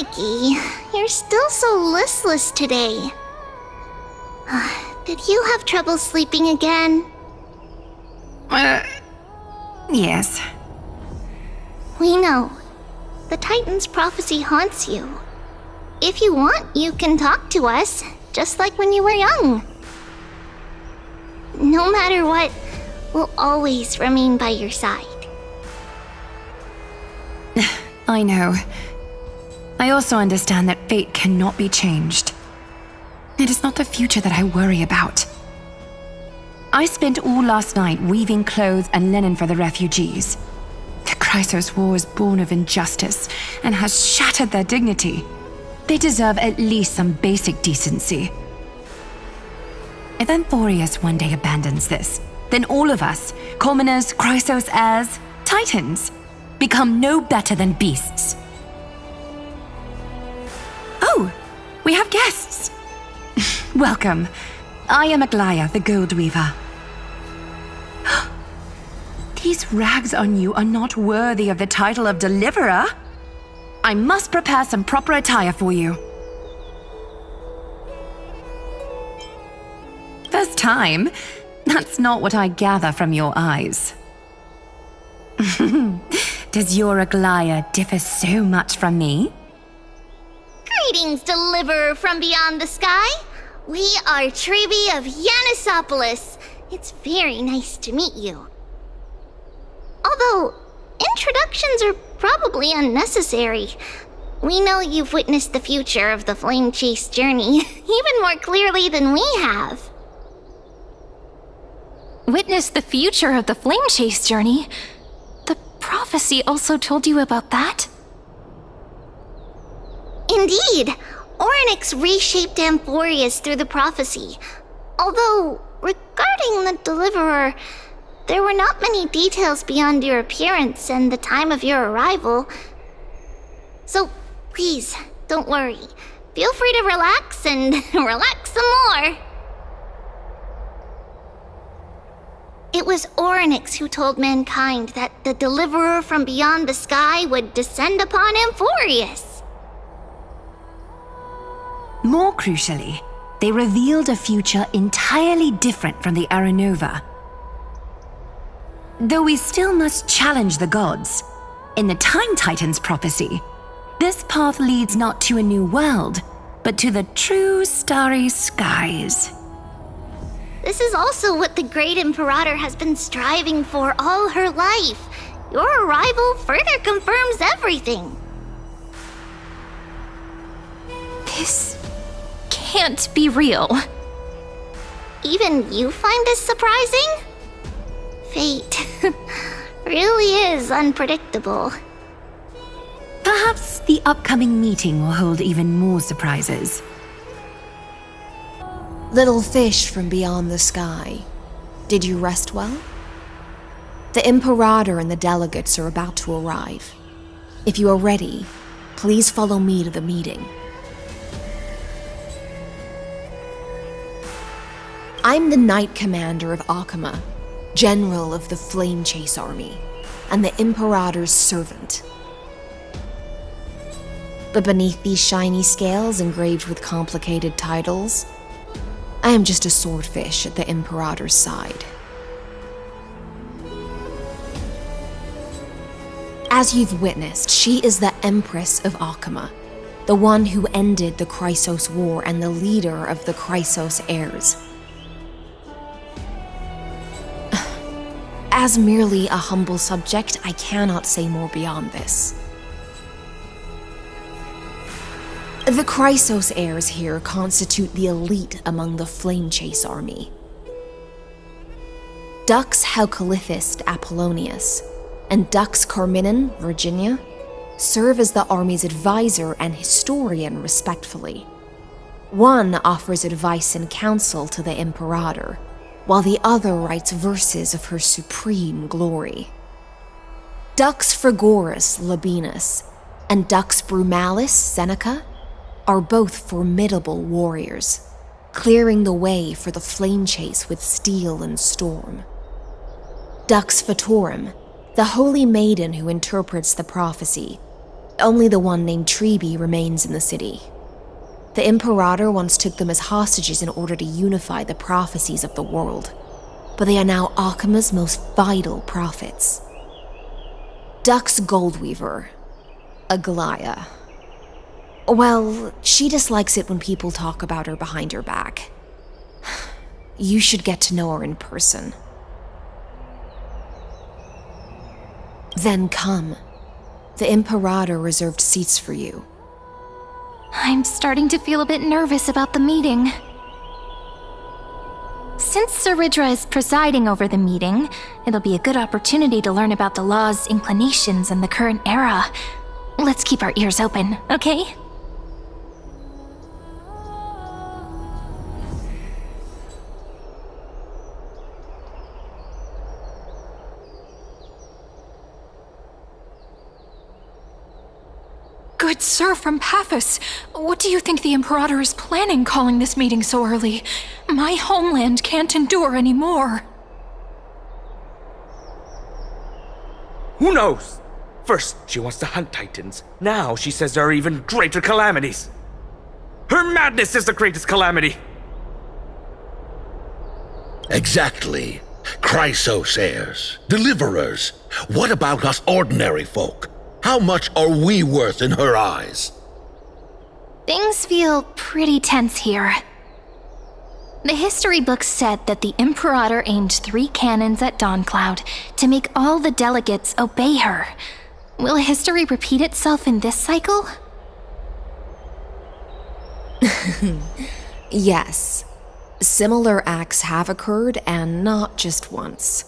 Mikey, you're still so listless today. Did you have trouble sleeping again? Yes. We know. The Titan's prophecy haunts you. If you want, you can talk to us, just like when you were young. No matter what, we'll always remain by your side. I know. I also understand that fate cannot be changed. It is not the future that I worry about. I spent all last night weaving clothes and linen for the refugees. The Chrysos War is born of injustice and has shattered their dignity. They deserve at least some basic decency. If Amphorius one day abandons this, then all of us, commoners, Chrysos heirs, Titans, become no better than beasts. Oh, we have guests. Welcome. I am Aglaya, the Gold Weaver. These rags on you are not worthy of the title of Deliverer. I must prepare some proper attire for you. First time? That's not what I gather from your eyes. Does your Aglaya differ so much from me? Greetings, Deliverer from beyond the sky. We are Trebi of Yanisopolis. It's very nice to meet you. Although, introductions are probably unnecessary. We know you've witnessed the future of the Flame Chase journey even more clearly than we have. Witnessed the future of the Flame Chase journey? The prophecy also told you about that? Indeed, Orynyx reshaped Amphorius through the prophecy. Although, regarding the Deliverer, there were not many details beyond your appearance and the time of your arrival. So, please, don't worry. Feel free to relax and relax some more. It was Orynyx who told mankind that the Deliverer from beyond the sky would descend upon Amphorius. More crucially, they revealed a future entirely different from the Aranova. Though we still must challenge the gods, in the Time Titan's prophecy, this path leads not to a new world, but to the true starry skies. This is also what the Great Imperator has been striving for all her life. Your arrival further confirms everything. This can't be real. Even you find this surprising? Fate really is unpredictable. Perhaps the upcoming meeting will hold even more surprises. Little fish from beyond the sky, did you rest well? The Imperator and the delegates are about to arrive. If you are ready, please follow me to the meeting. I'm the Knight Commander of Akama, General of the Flame Chase Army, and the Imperator's servant. But beneath these shiny scales engraved with complicated titles, I am just a swordfish at the Imperator's side. As you've witnessed, she is the Empress of Akama, the one who ended the Chrysos War and the leader of the Chrysos heirs. As merely a humble subject, I cannot say more beyond this. The Chrysos heirs here constitute the elite among the Flame Chase army. Dux Halkalithist Apollonius and Dux Carminin, Virginia, serve as the army's advisor and historian respectively. One offers advice and counsel to the Imperator, while the other writes verses of her supreme glory. Dux Frigoris Labienus and Dux Brumalis Seneca are both formidable warriors, clearing the way for the flame chase with steel and storm. Dux Fatorum, the holy maiden who interprets the prophecy, Only the one named Treeby remains in the city. The Imperator once took them as hostages in order to unify the prophecies of the world, but they are now Akama's most vital prophets. Duck's Goldweaver, Aglaya. Well, she dislikes it when people talk about her behind her back. You should get to know her in person. Then come. The Imperator reserved seats for you. I'm starting to feel a bit nervous about the meeting. Since Saridra is presiding over the meeting, it'll be a good opportunity to learn about the law's inclinations in the current era. Let's keep our ears open, okay? Good sir from Paphos, what do you think the Imperator is planning calling this meeting so early? My homeland can't endure any more. Who knows? First, she wants to hunt Titans. Now she says there are even greater calamities. Her madness is the greatest calamity. Exactly. Chrysosayers, deliverers. What about us ordinary folk? How much are we worth in her eyes? Things feel pretty tense here. The history books said that the Imperator aimed 3 cannons at Dawncloud to make all the delegates obey her. Will history repeat itself in this cycle? Yes. Similar acts have occurred, and not just once.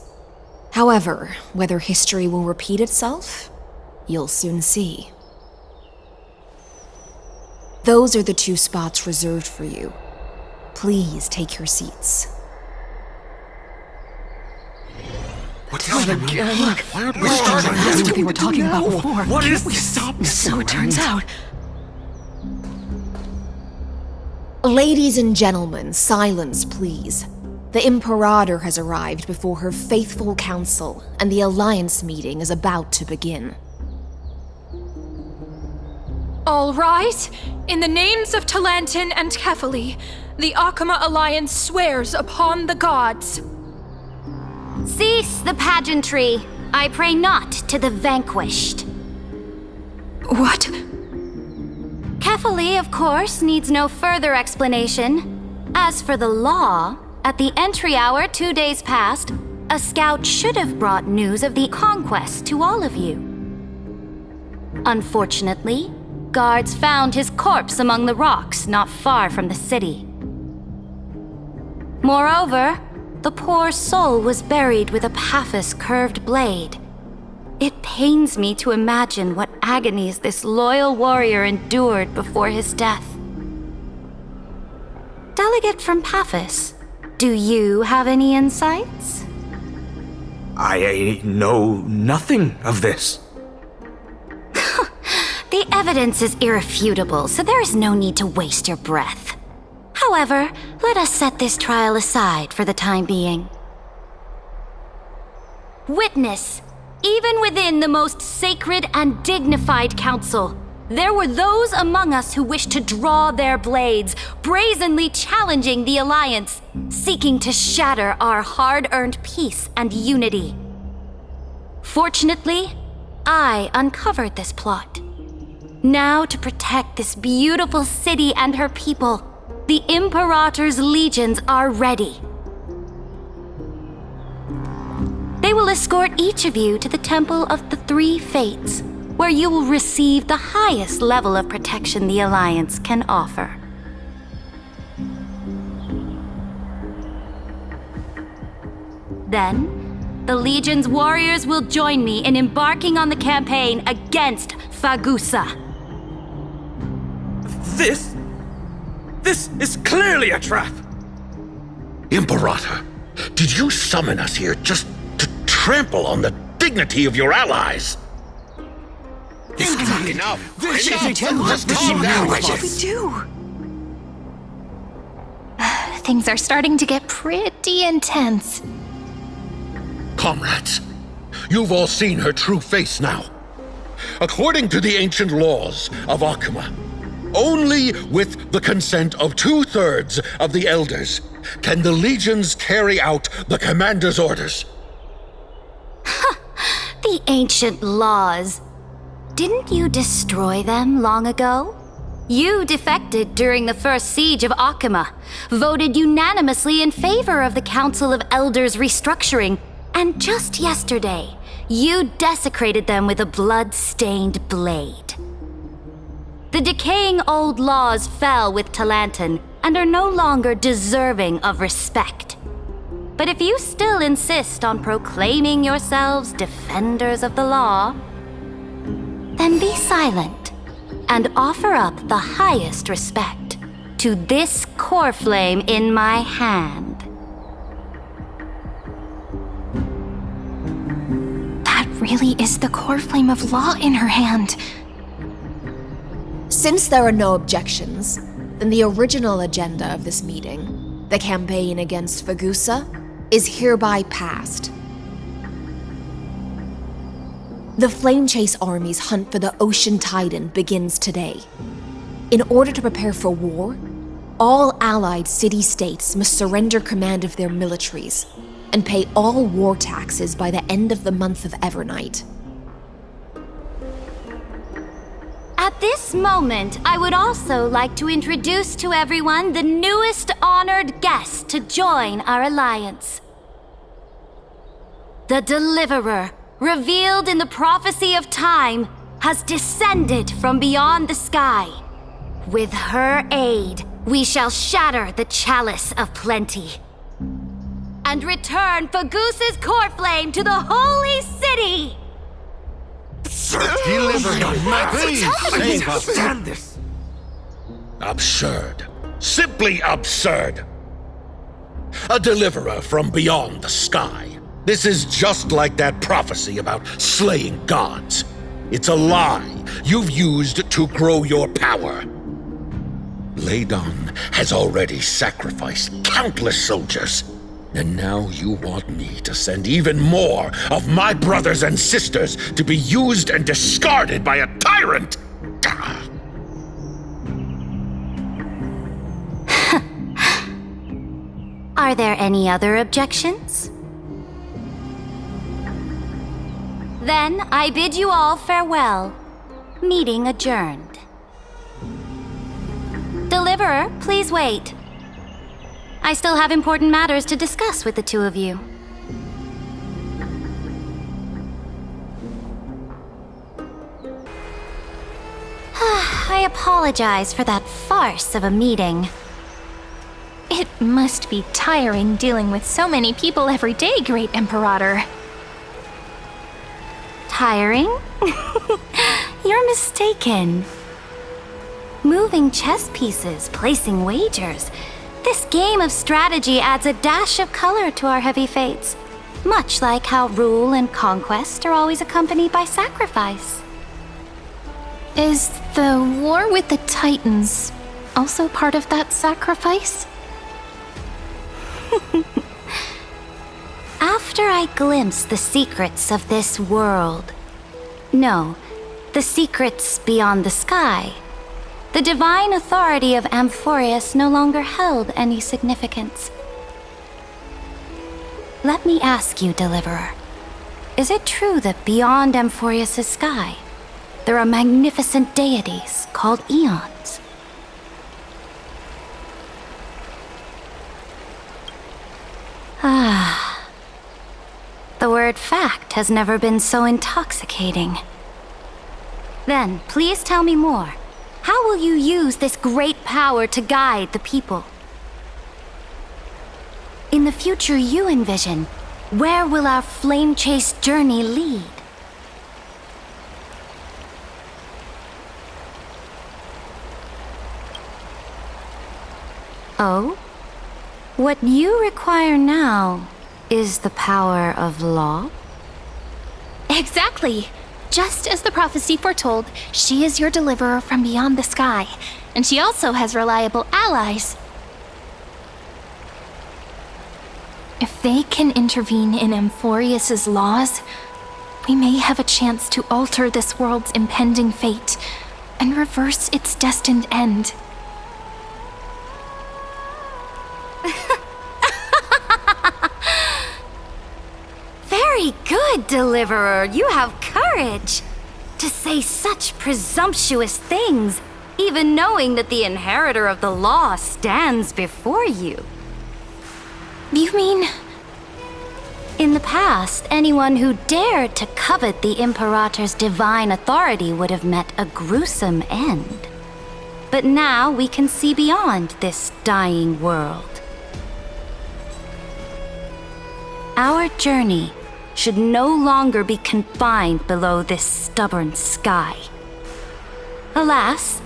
However, whether history will repeat itself, you'll soon see. Those are the 2 spots reserved for you. Please take your seats. What's happening? Look, Why aren't we that's starting? what we were talking about before. What is We this? stopped, so it turns out. Ladies and gentlemen, silence, please. The Imperator has arrived before her faithful council, and the Alliance meeting is about to begin. All rise. In the names of Talantin and Kefali, the Akama Alliance swears upon the gods. Cease the pageantry. I pray not to the vanquished. What? Kefali, of course, needs no further explanation. As for the law, at the entry hour 2 days past, a scout should have brought news of the conquest to all of you. Unfortunately, guards found his corpse among the rocks not far from the city. Moreover, the poor soul was buried with a Paphos curved blade. It pains me to imagine what agonies this loyal warrior endured before his death. Delegate from Paphos, do you have any insights? I know nothing of this. The evidence is irrefutable, so there is no need to waste your breath. However, let us set this trial aside for the time being. Witness, even within the most sacred and dignified council, there were those among us who wished to draw their blades, brazenly challenging the Alliance, seeking to shatter our hard-earned peace and unity. Fortunately, I uncovered this plot. Now, to protect this beautiful city and her people, the Imperator's legions are ready. They will escort each of you to the Temple of the Three Fates, where you will receive the highest level of protection the Alliance can offer. Then, the Legion's warriors will join me in embarking on the campaign against Fagusa. This is clearly a trap! Imperator, did you summon us here just to trample on the dignity of your allies? Enough! Just calm down, witches! Do. Things are starting to get pretty intense. Comrades, you've all seen her true face now. According to the ancient laws of Akuma, only with the consent of 2/3 of the elders can the legions carry out the commander's orders. The ancient laws. Didn't you destroy them long ago? You defected during the first siege of Akuma, voted unanimously in favor of the Council of Elders restructuring, and just yesterday, you desecrated them with a blood-stained blade. The decaying old laws fell with Talanton and are no longer deserving of respect. But if you still insist on proclaiming yourselves defenders of the law, then be silent and offer up the highest respect to this core flame in my hand. That really is the core flame of law in her hand. Since there are no objections, then the original agenda of this meeting, the campaign against Fagusa, is hereby passed. The Flame Chase Army's hunt for the Ocean Titan begins today. In order to prepare for war, all allied city-states must surrender command of their militaries and pay all war taxes by the end of the month of Evernight. At this moment, I would also like to introduce to everyone the newest honored guest to join our alliance. The Deliverer, revealed in the prophecy of time, has descended from beyond the sky. With her aid, we shall shatter the chalice of plenty and return Fagusa's core flame to the holy city! Deliver your Please, save us. stand this. Absurd. Simply absurd. A deliverer from beyond the sky. This is just like that prophecy about slaying gods. It's a lie you've used to grow your power. Ladon has already sacrificed countless soldiers, and now you want me to send even more of my brothers and sisters to be used and discarded by a tyrant! Are there any other objections? Then I bid you all farewell. Meeting adjourned. Deliverer, please wait. I still have important matters to discuss with the two of you. I apologize for that farce of a meeting. It must be tiring dealing with so many people every day, Great Imperator. Tiring? You're mistaken. Moving chess pieces, placing wagers. This game of strategy adds a dash of color to our heavy fates, much like how rule and conquest are always accompanied by sacrifice. Is the war with the Titans also part of that sacrifice? After I glimpse the secrets of this world, no, the secrets beyond the sky, the divine authority of Amphorius no longer held any significance. Let me ask you, Deliverer, is it true that beyond Amphorius' sky, there are magnificent deities called eons? Ah, the word fact has never been so intoxicating. Then, please tell me more. How will you use this great power to guide the people? In the future you envision, where will our flame chase journey lead? Oh? What you require now is the power of law? Exactly! Just as the prophecy foretold, she is your deliverer from beyond the sky, and she also has reliable allies. If they can intervene in Amphorius' laws, we may have a chance to alter this world's impending fate and reverse its destined end. Very good, Deliverer. You have courage. To say such presumptuous things, even knowing that the inheritor of the law stands before you. You mean... In the past, anyone who dared to covet the Imperator's divine authority would have met a gruesome end. But now we can see beyond this dying world. Our journey should no longer be confined below this stubborn sky. Alas,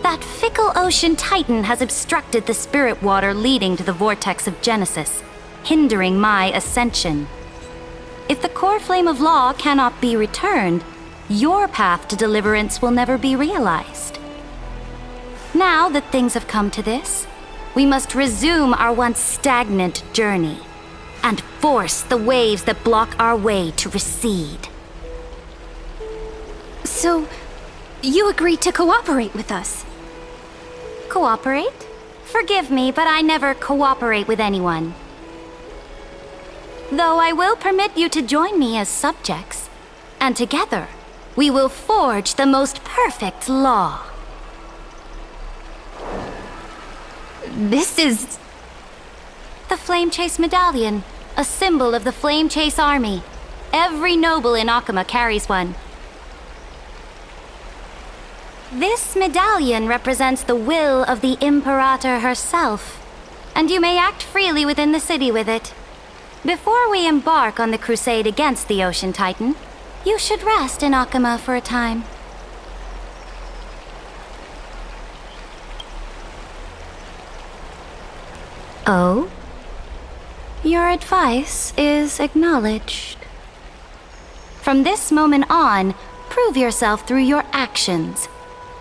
that fickle ocean titan has obstructed the spirit water leading to the vortex of Genesis, hindering my ascension. If the core flame of law cannot be returned, your path to deliverance will never be realized. Now that things have come to this, we must resume our once stagnant journey and force the waves that block our way to recede. So, you agreed to cooperate with us? Cooperate? Forgive me, but I never cooperate with anyone. Though I will permit you to join me as subjects, and together we will forge the most perfect law. This is... The Flame Chase Medallion, a symbol of the Flame Chase Army. Every noble in Akama carries one. This medallion represents the will of the Imperator herself, and you may act freely within the city with it. Before we embark on the crusade against the Ocean Titan, you should rest in Akama for a time. Oh? Your advice is acknowledged. From this moment on, prove yourself through your actions.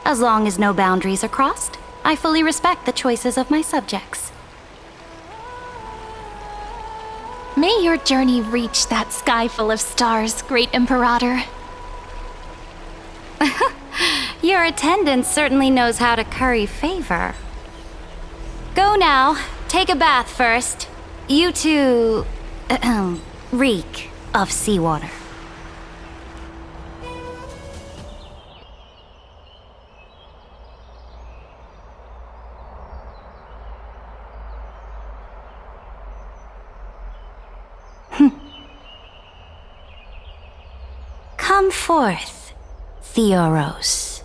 As long as no boundaries are crossed, I fully respect the choices of my subjects. May your journey reach that sky full of stars, Great Imperator. Your attendant certainly knows how to curry favor. Go now. Take a bath first. You two... reek of seawater. Come forth, Theoros.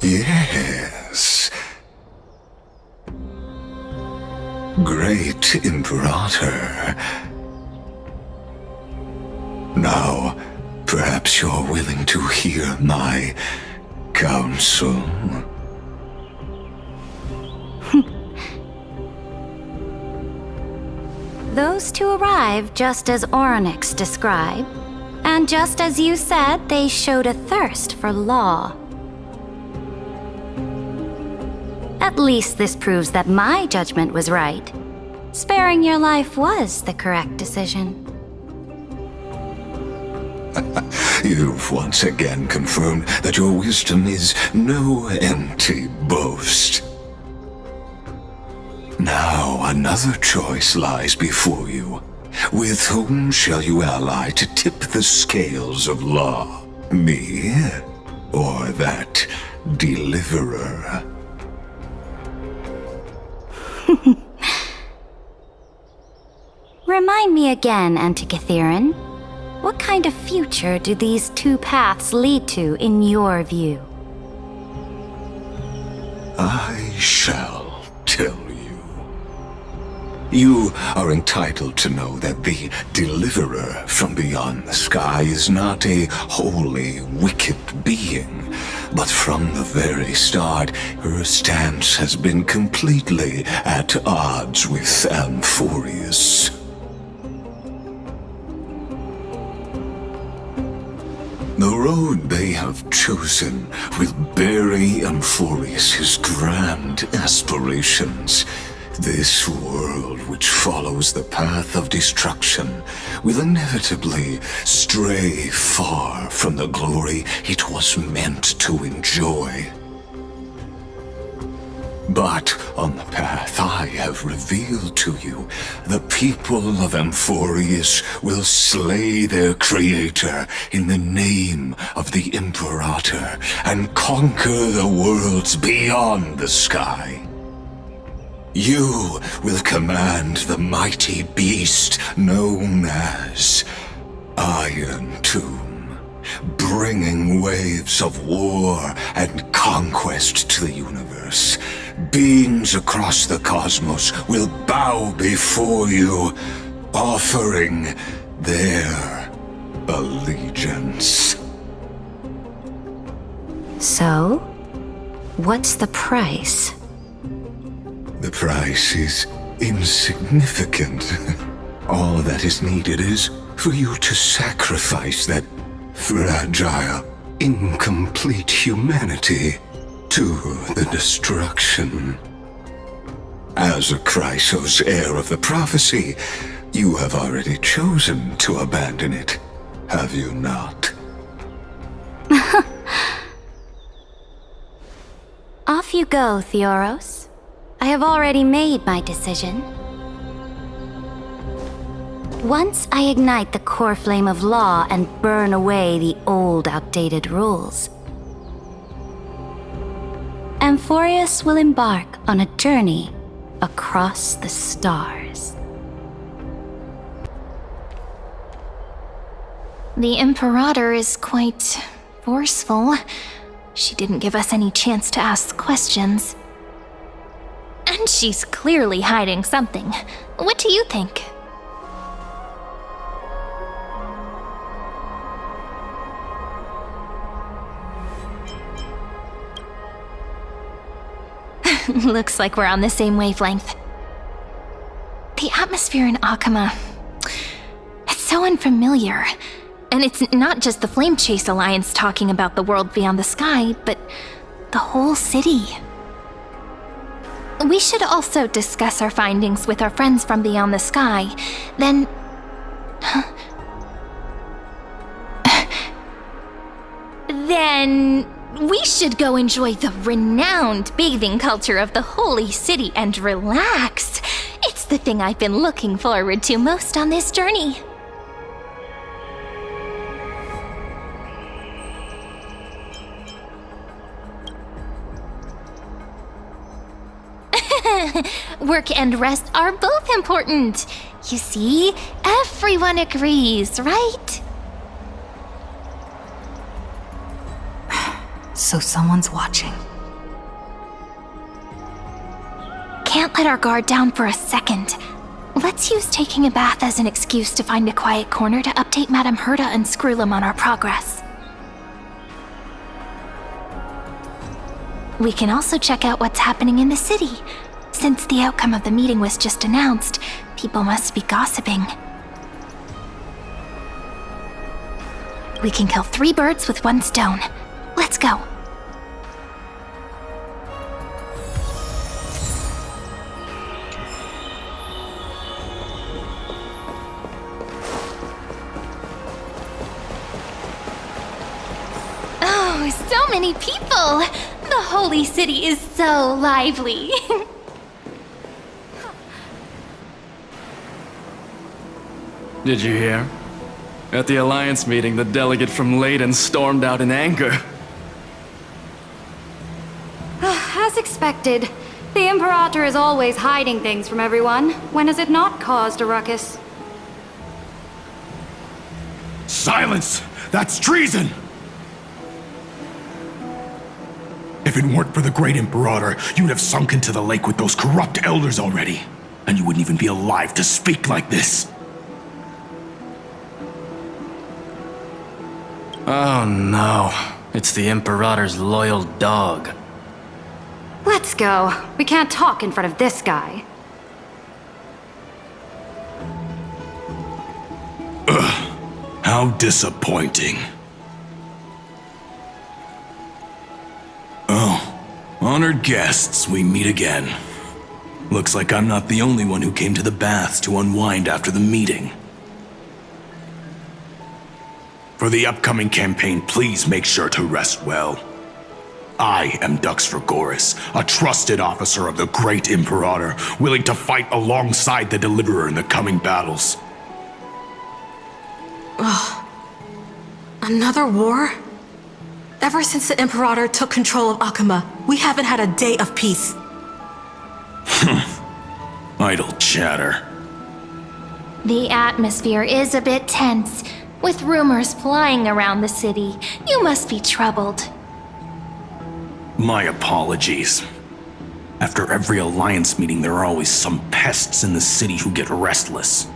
Yes. Great Imperator. Now, perhaps you're willing to hear my counsel. Those two arrived just as Orynyx described, and just as you said, they showed a thirst for law. At least this proves that my judgment was right. Sparing your life was the correct decision. You've once again confirmed that your wisdom is no empty boast. Now another choice lies before you. With whom shall you ally to tip the scales of law? Me, or that deliverer? Remind me again, Antikythera. What kind of future do these two paths lead to in your view? I shall tell you. You are entitled to know that the deliverer from beyond the sky is not a wholly wicked being, but from the very start, her stance has been completely at odds with Amphorius. The road they have chosen will bury Amphorius' grand aspirations This world which follows the path of destruction will inevitably stray far from the glory it was meant to enjoy. But on the path I have revealed to you, the people of Amphorius will slay their creator in the name of the Imperator and conquer the worlds beyond the sky. You will command the mighty beast known as Iron Tomb, bringing waves of war and conquest to the universe. Beings across the cosmos will bow before you, offering their allegiance. So, what's the price? The price is insignificant. All that is needed is for you to sacrifice that fragile, incomplete humanity to the destruction. As a Chrysos heir of the prophecy, you have already chosen to abandon it, have you not? Off you go, Theoros. I have already made my decision. Once I ignite the core flame of law and burn away the old, outdated rules, Amphorius will embark on a journey across the stars. The Imperator is quite forceful. She didn't give us any chance to ask questions. And she's clearly hiding something. What do you think? Looks like we're on the same wavelength. The atmosphere in Akama, it's so unfamiliar. And it's not just the Flame Chase Alliance talking about the world beyond the sky, but the whole city. We should also discuss our findings with our friends from beyond the sky. Then... then... we should go enjoy the renowned bathing culture of the holy city and relax. It's the thing I've been looking forward to most on this journey. Work and rest are both important. You see, everyone agrees, right? So someone's watching. Can't let our guard down for a second. Let's use taking a bath as an excuse to find a quiet corner to update Madame Herta and Screwlum on our progress. We can also check out what's happening in the city. Since the outcome of the meeting was just announced, people must be gossiping. We can kill 3 birds with 1 stone. Let's go. Oh, so many people! The holy city is so lively. Did you hear? At the Alliance meeting, the delegate from Leyden stormed out in anger. As expected. The Imperator is always hiding things from everyone. When has it not caused a ruckus? Silence! That's treason! If it weren't for the great Imperator, you'd have sunk into the lake with those corrupt elders already. And you wouldn't even be alive to speak like this. Oh no, it's the Imperator's loyal dog. Let's go. We can't talk in front of this guy. Ugh, how disappointing. Oh, honored guests, we meet again. Looks like I'm not the only one who came to the baths to unwind after the meeting. For the upcoming campaign, please make sure to rest well. I am Dux Fregoris, a trusted officer of the Great Imperator, willing to fight alongside the Deliverer in the coming battles. Ugh. Another war? Ever since the Imperator took control of Akuma, we haven't had a day of peace. Idle chatter. The atmosphere is a bit tense, with rumors flying around the city. You must be troubled. My apologies. After every Alliance meeting, there are always some pests in the city who get restless.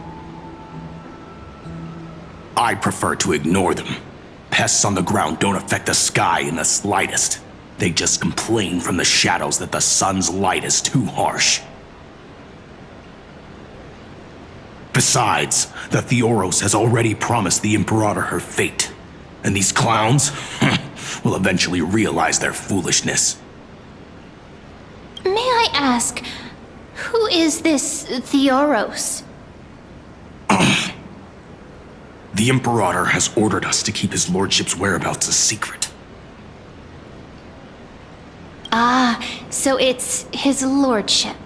I prefer to ignore them. Pests on the ground don't affect the sky in the slightest. They just complain from the shadows that the sun's light is too harsh. Besides, the Theoros has already promised the Imperator her fate. And these clowns will eventually realize their foolishness. May I ask, who is this Theoros? The Imperator has ordered us to keep his lordship's whereabouts a secret. Ah, so it's his lordship.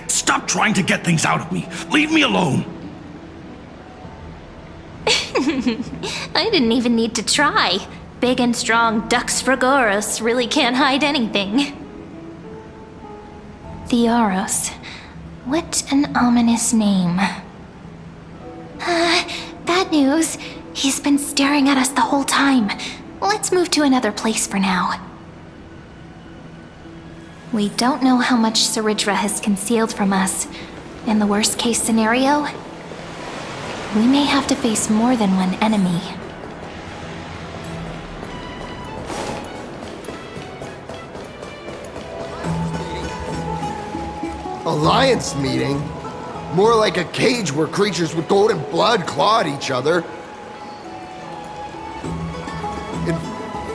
Stop trying to get things out of me. Leave me alone. I didn't even need to try. Big and strong Dux Fregoris really can't hide anything. Theoros. What an ominous name. Bad news. He's been staring at us the whole time. Let's move to another place for now. We don't know how much Saridra has concealed from us. In the worst case scenario, we may have to face more than one enemy. Alliance meeting? More like a cage where creatures with golden blood claw at each other. And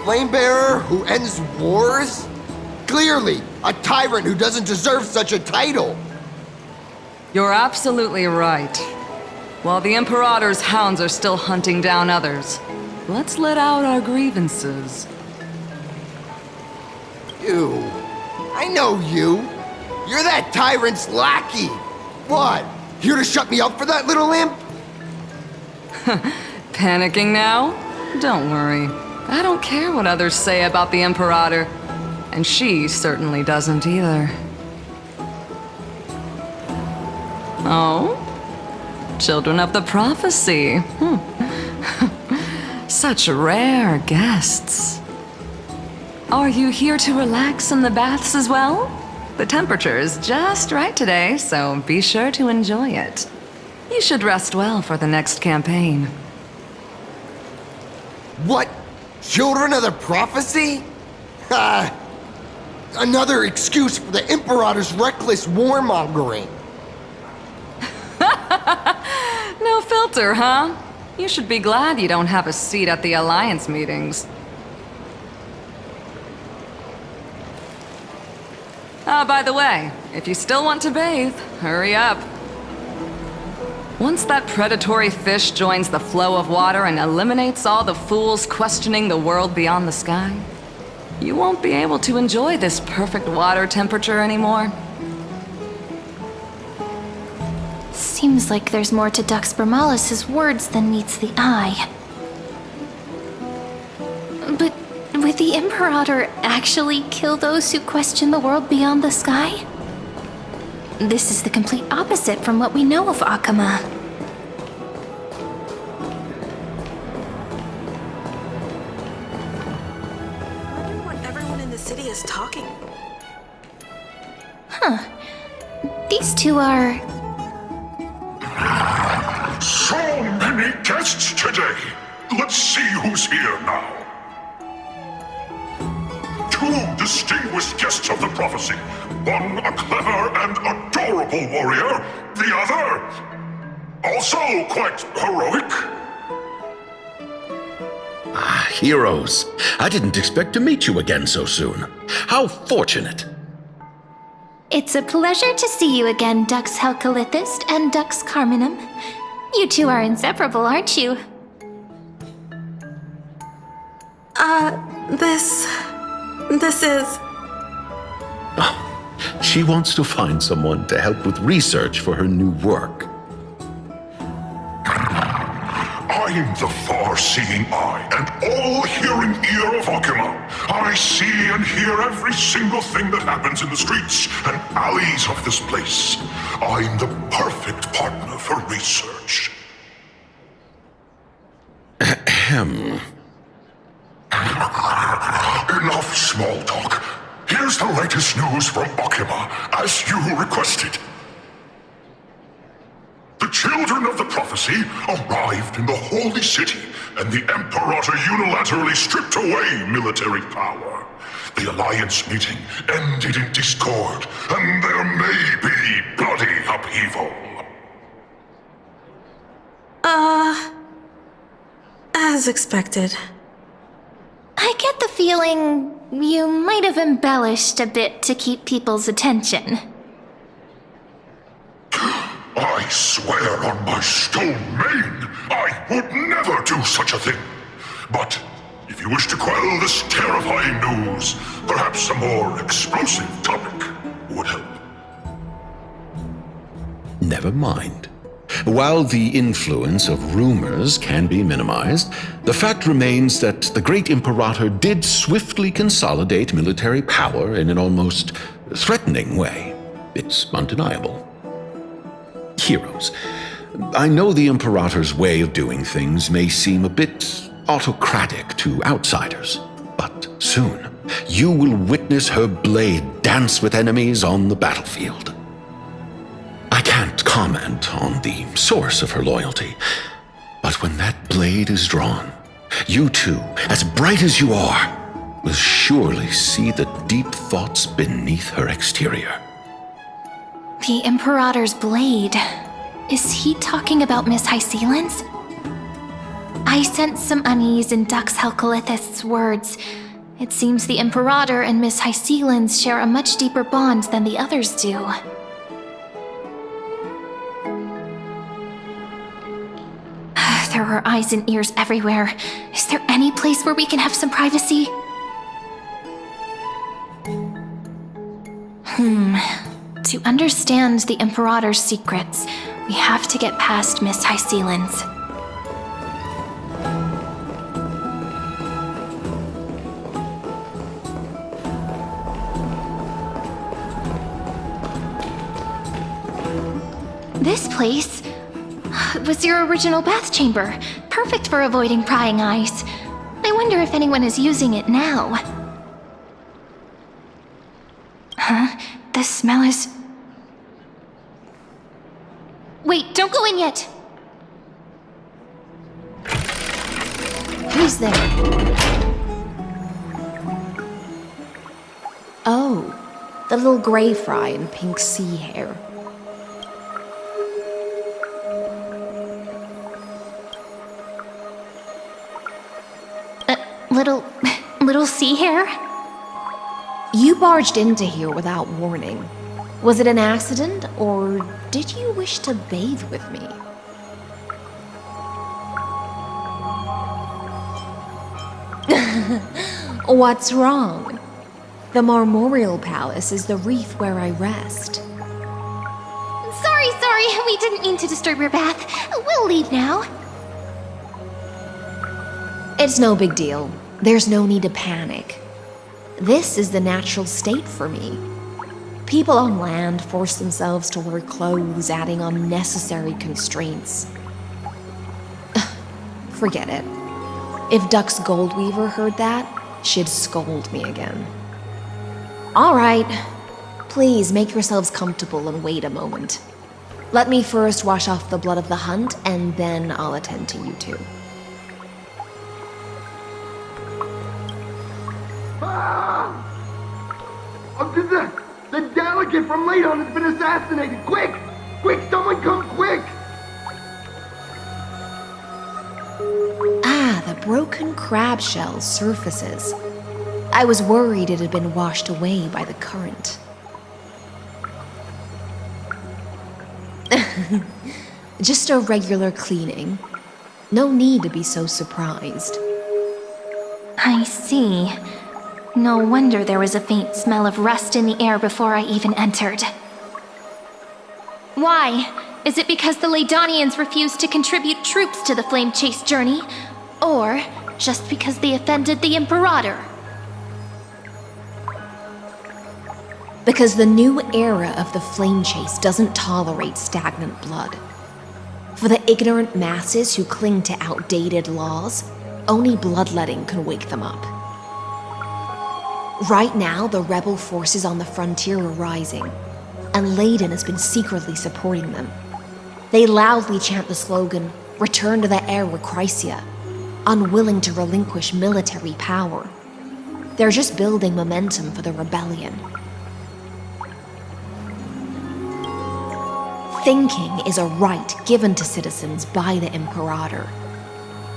Flamebearer who ends wars? Clearly, a tyrant who doesn't deserve such a title. You're absolutely right. While the Imperator's hounds are still hunting down others, let's let out our grievances. You. I know you. You're that tyrant's lackey. What? Here to shut me up for that little imp? Panicking now? Don't worry. I don't care what others say about the Imperator. And she certainly doesn't either. Oh? Children of the Prophecy. Such rare guests. Are you here to relax in the baths as well? The temperature is just right today, so be sure to enjoy it. You should rest well for the next campaign. What? Children of the Prophecy? Another excuse for the Imperator's reckless warmongering. No filter, huh? You should be glad you don't have a seat at the Alliance meetings. By the way, if you still want to bathe, hurry up. Once that predatory fish joins the flow of water and eliminates all the fools questioning the world beyond the sky, you won't be able to enjoy this perfect water temperature anymore. Seems like there's more to Dux Bermalis' words than meets the eye. But would the Imperator actually kill those who question the world beyond the sky? This is the complete opposite from what we know of Akuma. Everyone in the city is talking. Huh. These two are... So many guests today. Let's see who's here now. Two distinguished guests of the prophecy. One a clever and adorable warrior. The other, also quite heroic. Ah, heroes. I didn't expect to meet you again so soon. How fortunate. It's a pleasure to see you again, Dux Helcalithist and Dux Carminum. You two are inseparable, aren't you? This is... She wants to find someone to help with research for her new work. I'm the far-seeing eye and all-hearing ear of Akuma. I see and hear every single thing that happens in the streets and alleys of this place. I'm the perfect partner for research. Ahem. Enough small talk. Here's the latest news from Akuma, as you requested. The children of the prophecy arrived in the holy city, and the Imperator unilaterally stripped away military power. The Alliance meeting ended in discord, and there may be bloody upheaval. As expected. I get the feeling you might have embellished a bit to keep people's attention. I swear on my stone mane, I would never do such a thing. But if you wish to quell this terrifying news, perhaps a more explosive topic would help. Never mind. While the influence of rumors can be minimized, the fact remains that the great Imperator did swiftly consolidate military power in an almost threatening way. It's undeniable. Heroes, I know the Imperator's way of doing things may seem a bit autocratic to outsiders, but soon you will witness her blade dance with enemies on the battlefield. I can't comment on the source of her loyalty, but when that blade is drawn, you two, as bright as you are, will surely see the deep thoughts beneath her exterior. The Imperator's blade. Is he talking about Miss Hysealin's? I sense some unease in Dux Helcalithist's words. It seems the Imperator and Miss Hysealin's share a much deeper bond than the others do. There are eyes and ears everywhere. Is there any place where we can have some privacy? To understand the Imperator's secrets, we have to get past Miss Hysealin's. This place was your original bath chamber, perfect for avoiding prying eyes. I wonder if anyone is using it now. Huh? The smell is... Wait, don't go in yet! Who's there? Oh, the little gray fry in pink sea hair. Little sea hair? You barged into here without warning. Was it an accident, or did you wish to bathe with me? What's wrong? The Marmoreal Palace is the reef where I rest. Sorry, we didn't mean to disturb your bath. We'll leave now. It's no big deal. There's no need to panic. This is the natural state for me. People on land force themselves to wear clothes, adding unnecessary constraints. Forget it. If Dux Goldweaver heard that, she'd scold me again. All right. Please make yourselves comfortable and wait a moment. Let me first wash off the blood of the hunt, and then I'll attend to you two. The delegate from Ladon has been assassinated! Quick! Quick, someone come quick! Ah, the broken crab shell surfaces. I was worried it had been washed away by the current. Just a regular cleaning. No need to be so surprised. I see. No wonder there was a faint smell of rust in the air before I even entered. Why? Is it because the Laydonians refused to contribute troops to the Flame Chase journey? Or just because they offended the Imperator? Because the new era of the Flame Chase doesn't tolerate stagnant blood. For the ignorant masses who cling to outdated laws, only bloodletting can wake them up. Right now, the rebel forces on the frontier are rising, and Layden has been secretly supporting them. They loudly chant the slogan, "Return to the Era Chrysia," unwilling to relinquish military power. They're just building momentum for the rebellion. Thinking is a right given to citizens by the Imperator.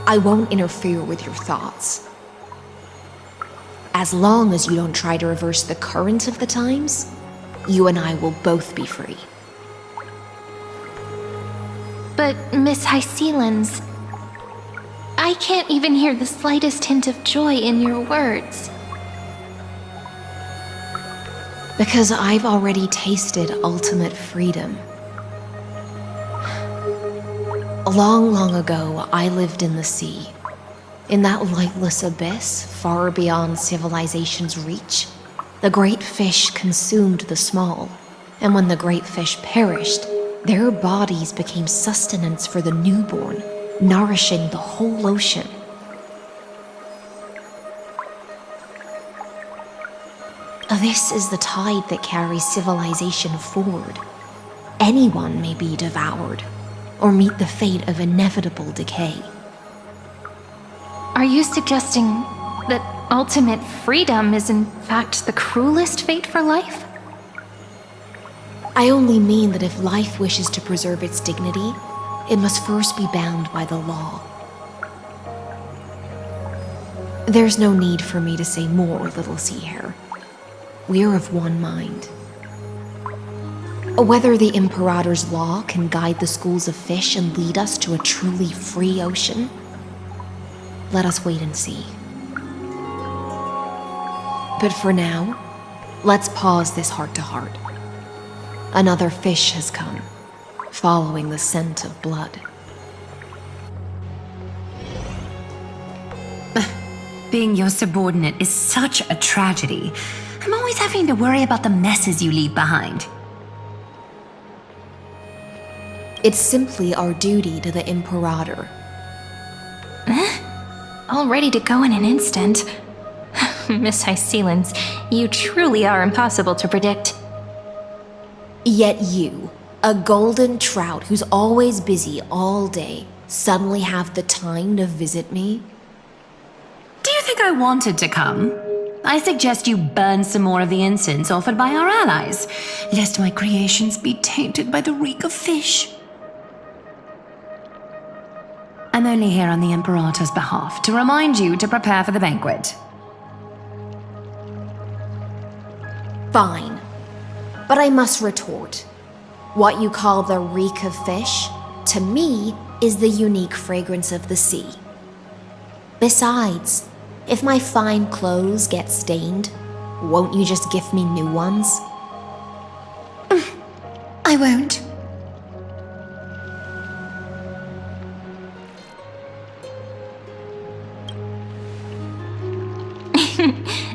I won't interfere with your thoughts. As long as you don't try to reverse the current of the times, you and I will both be free. But, Miss Hycelens, I can't even hear the slightest hint of joy in your words. Because I've already tasted ultimate freedom. Long, long ago, I lived in the sea. In that lightless abyss, far beyond civilization's reach, the great fish consumed the small, and when the great fish perished, their bodies became sustenance for the newborn, nourishing the whole ocean. This is the tide that carries civilization forward. Anyone may be devoured, or meet the fate of inevitable decay. Are you suggesting that ultimate freedom is in fact the cruelest fate for life? I only mean that if life wishes to preserve its dignity, it must first be bound by the law. There's no need for me to say more, little sea hare. We're of one mind. Whether the Imperator's law can guide the schools of fish and lead us to a truly free ocean, let us wait and see. But for now, let's pause this heart-to-heart. Another fish has come, following the scent of blood. Being your subordinate is such a tragedy. I'm always having to worry about the messes you leave behind. It's simply our duty to the Imperator. All ready to go in an instant. Miss Hycelens, you truly are impossible to predict. Yet you, a golden trout who's always busy all day, suddenly have the time to visit me? Do you think I wanted to come? I suggest you burn some more of the incense offered by our allies, lest my creations be tainted by the reek of fish. I'm only here on the Imperator's behalf to remind you to prepare for the banquet. Fine. But I must retort. What you call the reek of fish, to me, is the unique fragrance of the sea. Besides, if my fine clothes get stained, won't you just gift me new ones? I won't.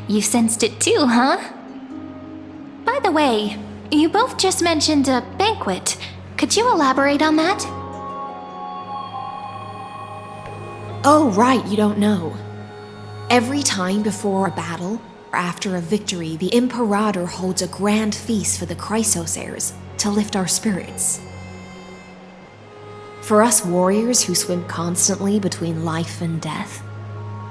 You sensed it too, huh? By the way, you both just mentioned a banquet. Could you elaborate on that? Oh, right, you don't know. Every time before a battle, or after a victory, the Imperator holds a grand feast for the Chrysos heirs to lift our spirits. For us warriors who swim constantly between life and death,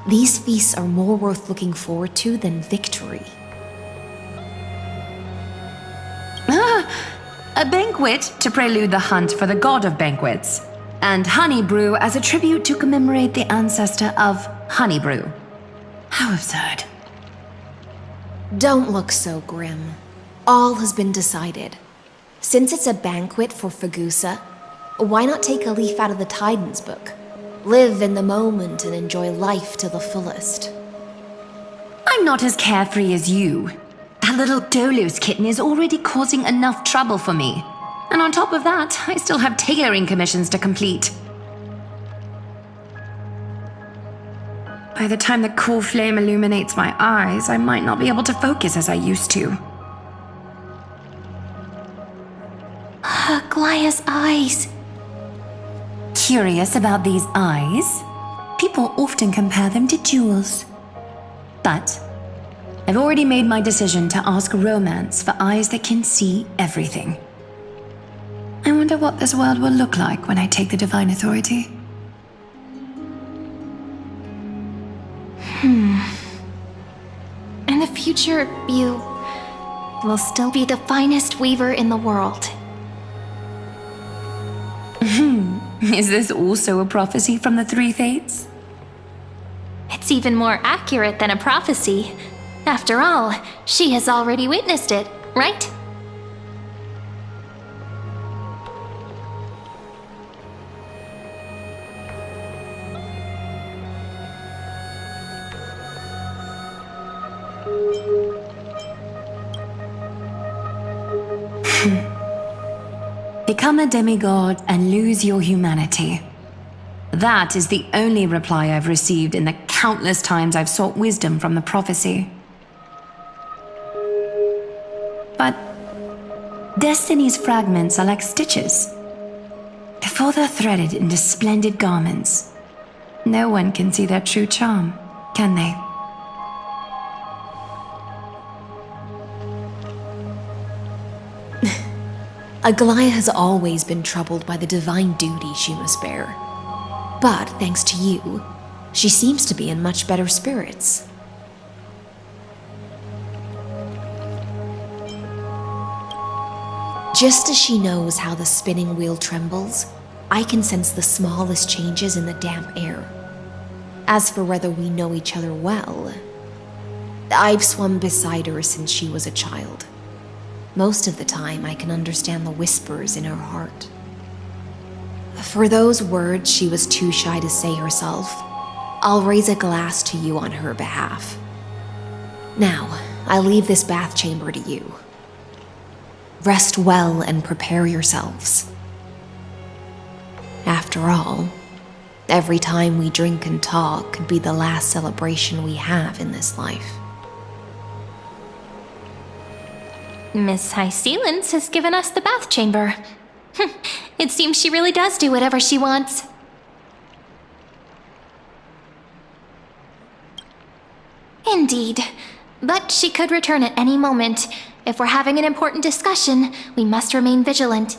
these feasts are more worth looking forward to than victory. A banquet to prelude the hunt for the god of banquets, and honey brew as a tribute to commemorate the ancestor of honey brew. How absurd. Don't look so grim. All has been decided. Since it's a banquet for Fagusa, Why not take a leaf out of the Tidens book? Live in the moment and enjoy life to the fullest. I'm not as carefree as you. That little Dolos kitten is already causing enough trouble for me. And on top of that, I still have tailoring commissions to complete. By the time the cool flame illuminates my eyes, I might not be able to focus as I used to. Glaya's eyes. Curious about these eyes? People often compare them to jewels. But I've already made my decision to ask Romance for eyes that can see everything. I wonder what this world will look like when I take the Divine Authority. In the future, you will still be the finest weaver in the world. Is this also a prophecy from the Three Fates? It's even more accurate than a prophecy. After all, she has already witnessed it, right? Become a demigod and lose your humanity. That is the only reply I've received in the countless times I've sought wisdom from the prophecy. But Destiny's fragments are like stitches. Before they're threaded into splendid garments, no one can see their true charm, can they? Aglaya has always been troubled by the divine duty she must bear. But thanks to you, she seems to be in much better spirits. Just as she knows how the spinning wheel trembles, I can sense the smallest changes in the damp air. As for whether we know each other well, I've swum beside her since she was a child. Most of the time, I can understand the whispers in her heart. For those words she was too shy to say herself, I'll raise a glass to you on her behalf. Now, I leave this bath chamber to you. Rest well and prepare yourselves. After all, every time we drink and talk could be the last celebration we have in this life. Miss High Sealance has given us the bath chamber. It seems she really does do whatever she wants. Indeed. But she could return at any moment. If we're having an important discussion, we must remain vigilant.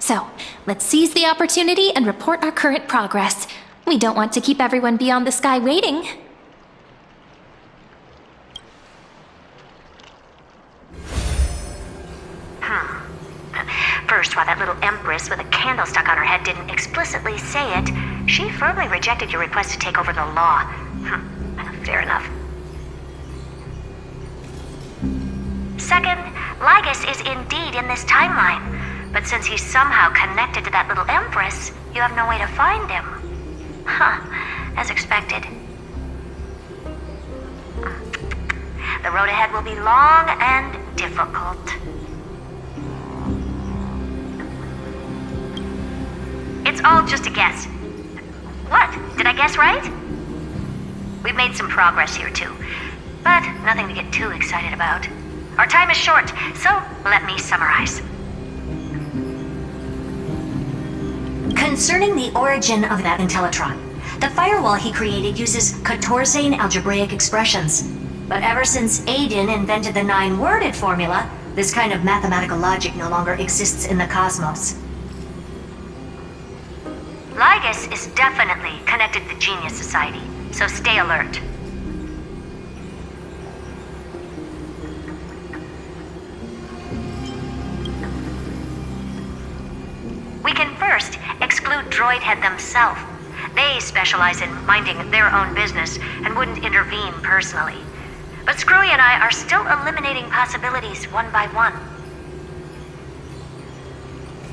So, let's seize the opportunity and report our current progress. We don't want to keep everyone beyond the sky waiting. First, while that little empress with a candle stuck on her head didn't explicitly say it, she firmly rejected your request to take over the law. Fair enough. Second, Lygus is indeed in this timeline, but since he's somehow connected to that little empress, you have no way to find him. As expected. The road ahead will be long and difficult. It's all just a guess. What? Did I guess right? We've made some progress here too, but nothing to get too excited about. Our time is short, so let me summarize. Concerning the origin of that Intellitron, the firewall he created uses Katorzane algebraic expressions. But ever since Aiden invented the 9-worded formula, this kind of mathematical logic no longer exists in the cosmos. Lygus is definitely connected to the Genius Society, so stay alert. We can first exclude Droidhead themselves. They specialize in minding their own business and wouldn't intervene personally. But Screwy and I are still eliminating possibilities one by one.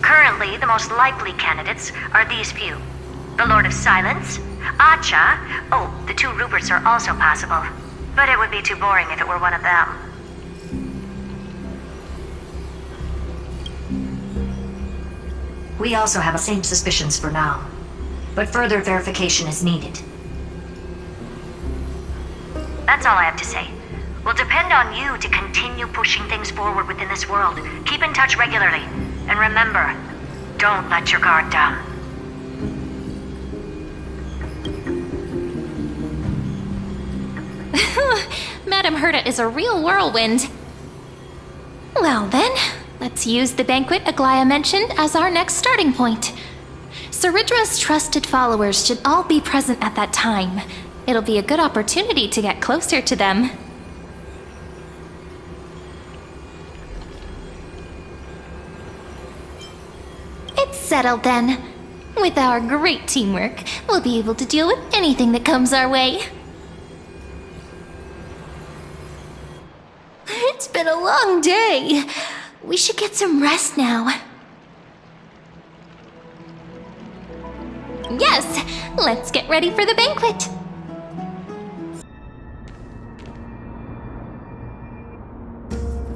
Currently, the most likely candidates are these few. The Lord of Silence, Acha. Oh, the 2 Ruperts are also possible. But it would be too boring if it were one of them. We also have the same suspicions for now, but further verification is needed. That's all I have to say. We'll depend on you to continue pushing things forward within this world. Keep in touch regularly. And remember, don't let your guard down. Madame Herta is a real whirlwind. Well then, let's use the banquet Aglaya mentioned as our next starting point. Ceridra's trusted followers should all be present at that time. It'll be a good opportunity to get closer to them. It's settled then. With our great teamwork, we'll be able to deal with anything that comes our way. It's been a long day. We should get some rest now. Yes, let's get ready for the banquet.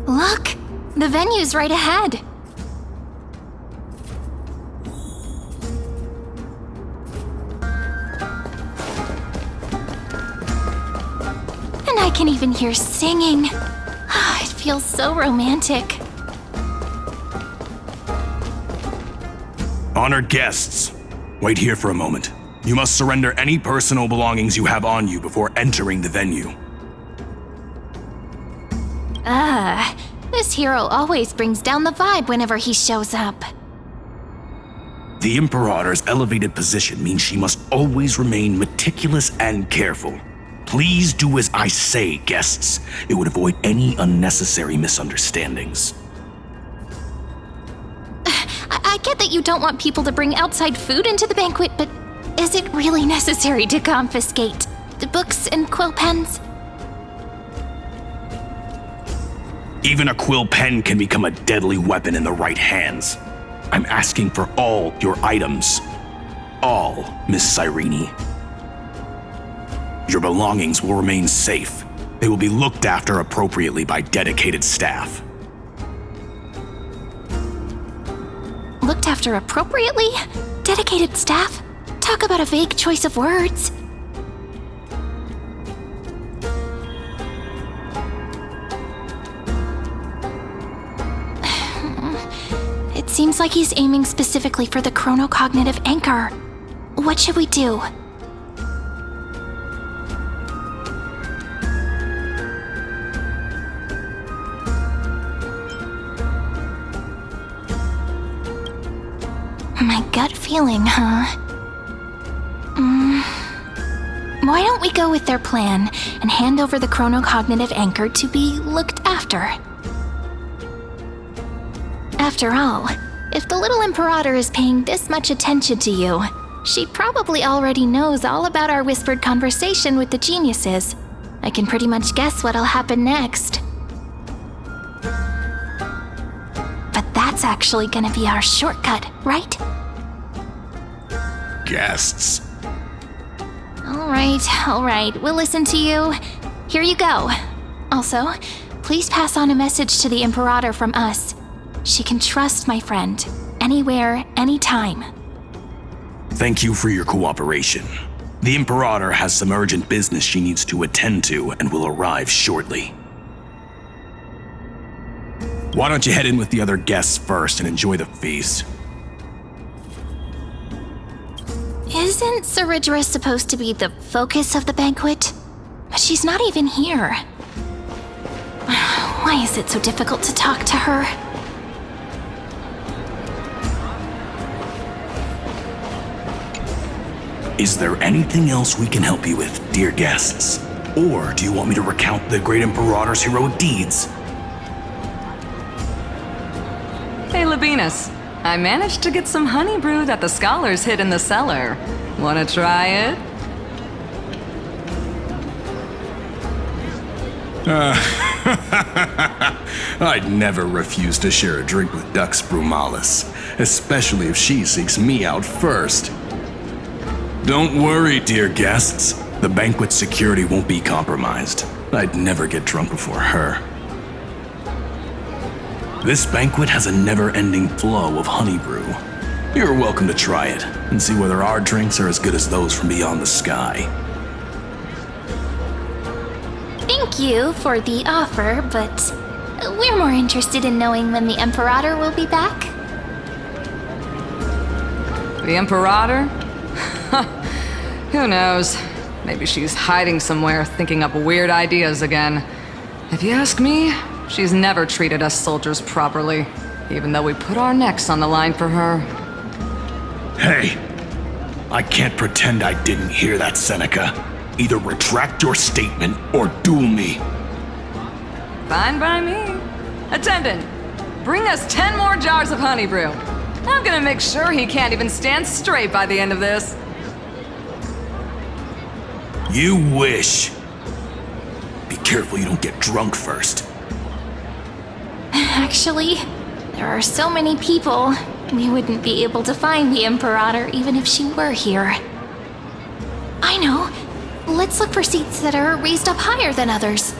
Look, the venue's right ahead. And I can even hear singing. It feels so romantic. Honored guests, wait here for a moment. You must surrender any personal belongings you have on you before entering the venue. This hero always brings down the vibe whenever he shows up. The Imperator's elevated position means she must always remain meticulous and careful. Please do as I say, guests. It would avoid any unnecessary misunderstandings. I get that you don't want people to bring outside food into the banquet, but is it really necessary to confiscate the books and quill pens? Even a quill pen can become a deadly weapon in the right hands. I'm asking for all your items. All, Miss Cyrene. Your belongings will remain safe. They will be looked after appropriately by dedicated staff. Looked after appropriately? Dedicated staff? Talk about a vague choice of words. It seems like he's aiming specifically for the chronocognitive anchor. What should we do? My gut feeling, huh? Why don't we go with their plan and hand over the chronocognitive anchor to be looked after? After all, if the little Imperator is paying this much attention to you, she probably already knows all about our whispered conversation with the geniuses. I can pretty much guess what'll happen next. But that's actually gonna be our shortcut, right? Guests. All right, we'll listen to you. Here you go. Also, please pass on a message to the Imperator from us. She can trust my friend, anywhere, anytime. Thank you for your cooperation. The Imperator has some urgent business she needs to attend to and will arrive shortly. Why don't you head in with the other guests first and enjoy the feast? Isn't Ceridra supposed to be the focus of the banquet? But she's not even here. Why is it so difficult to talk to her? Is there anything else we can help you with, dear guests? Or do you want me to recount the great Imperator's heroic deeds? Hey, Labinas. I managed to get some honey brew that the scholars hid in the cellar. Wanna try it? I'd never refuse to share a drink with Dux Brumalis, especially if she seeks me out first. Don't worry, dear guests. The banquet's security won't be compromised. I'd never get drunk before her. This banquet has a never-ending flow of honey brew. You're welcome to try it and see whether our drinks are as good as those from beyond the sky. Thank you for the offer, but we're more interested in knowing when the Imperator will be back. The Imperator? Who knows? Maybe she's hiding somewhere, thinking up weird ideas again. If you ask me, she's never treated us soldiers properly, even though we put our necks on the line for her. Hey, I can't pretend I didn't hear that, Seneca. Either retract your statement or duel me. Fine by me. Attendant, bring us 10 more jars of honey brew. I'm gonna make sure he can't even stand straight by the end of this. You wish. Be careful you don't get drunk first. Actually, there are so many people, we wouldn't be able to find the Imperator even if she were here. I know. Let's look for seats that are raised up higher than others.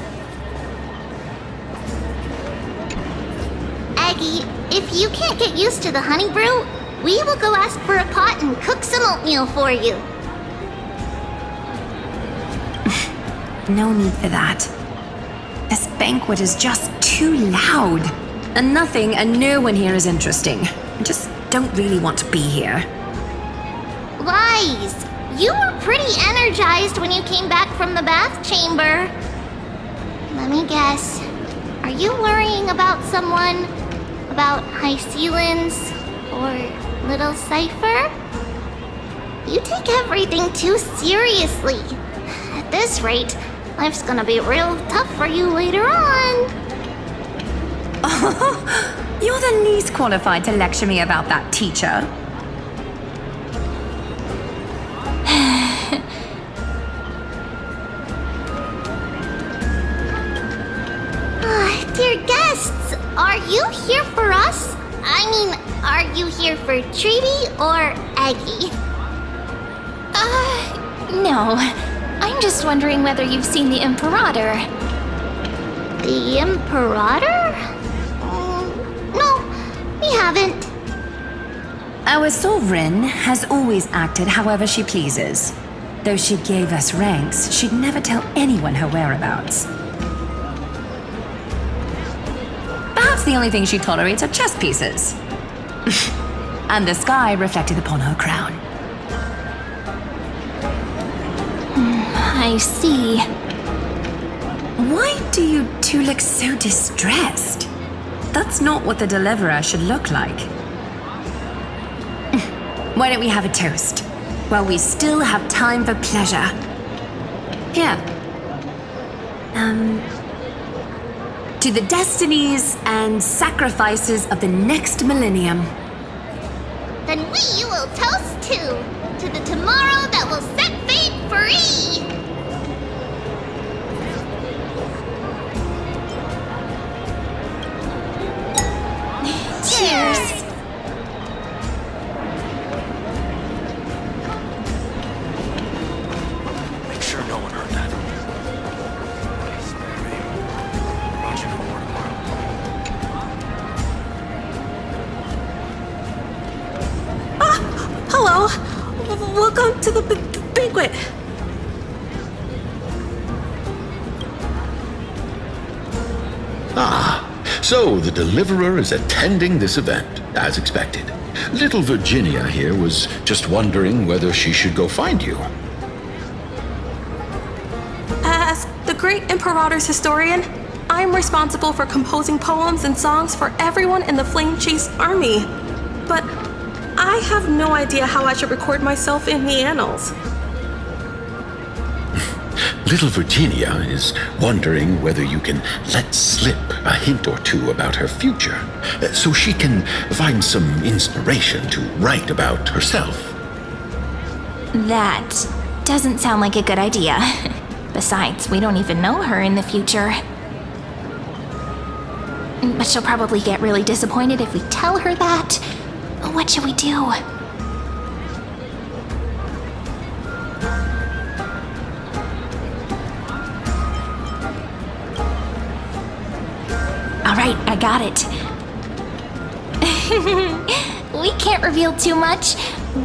Aggie, if you can't get used to the honey brew, we will go ask for a pot and cook some oatmeal for you. No need for that. This banquet is just too loud. And nothing and no one here is interesting. I just don't really want to be here. Lies! You were pretty energized when you came back from the bath chamber. Let me guess. Are you worrying about someone? About High Sealins? Or Little Cypher? You take everything too seriously. At this rate, life's gonna be real tough for you later on. You're the least qualified to lecture me about that, teacher. Dear guests, are you here for us? I mean, are you here for Treaty or Aggie? No. I'm just wondering whether you've seen the Imperator. The Imperator? No, we haven't. Our sovereign has always acted however she pleases. Though she gave us ranks, she'd never tell anyone her whereabouts. Perhaps the only thing she tolerates are chess pieces. And the sky reflected upon her crown. I see. Why do you two look so distressed? That's not what the Deliverer should look like. Why don't we have a toast? While we still have time for pleasure. Here. To the destinies and sacrifices of the next millennium. Then we will toast to the tomorrow that will set fate free! Cheers! Make sure no one heard that. Roger report tomorrow. Hello. Welcome to the banquet. So the Deliverer is attending this event, as expected. Little Virginia here was just wondering whether she should go find you. As the great Imperator's historian, I'm responsible for composing poems and songs for everyone in the Flame Chase army. But I have no idea how I should record myself in the annals. Little Virginia is wondering whether you can let slip a hint or two about her future, so she can find some inspiration to write about herself. That doesn't sound like a good idea. Besides, we don't even know her in the future. But she'll probably get really disappointed if we tell her that. What should we do? Alright, I got it. We can't reveal too much,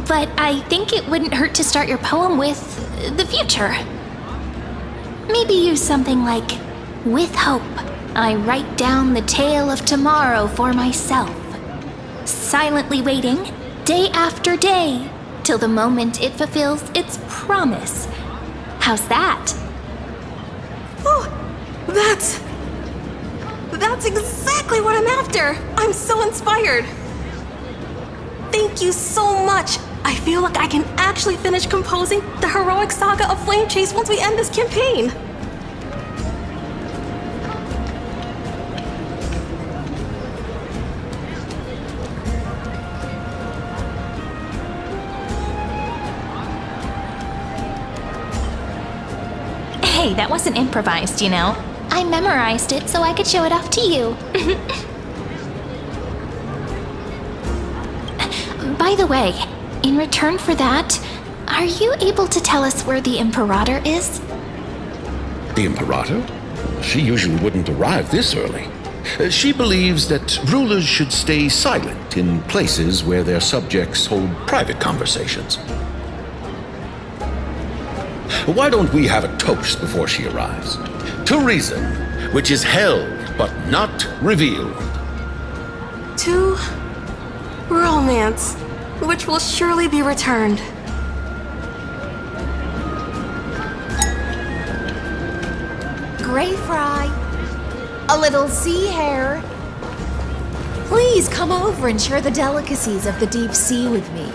but I think it wouldn't hurt to start your poem with the future. Maybe use something like, "With hope, I write down the tale of tomorrow for myself, silently waiting, day after day, till the moment it fulfills its promise." How's that? Oh, that's exactly what I'm after! I'm so inspired! Thank you so much! I feel like I can actually finish composing the heroic saga of Flame Chase once we end this campaign! Hey, that wasn't improvised, you know. I memorized it so I could show it off to you. By the way, in return for that, are you able to tell us where the Imperator is? The Imperator? She usually wouldn't arrive this early. She believes that rulers should stay silent in places where their subjects hold private conversations. Why don't we have a toast before she arrives? To reason, which is held but not revealed. To romance, which will surely be returned. Gray fry. A little sea hare. Please come over and share the delicacies of the deep sea with me.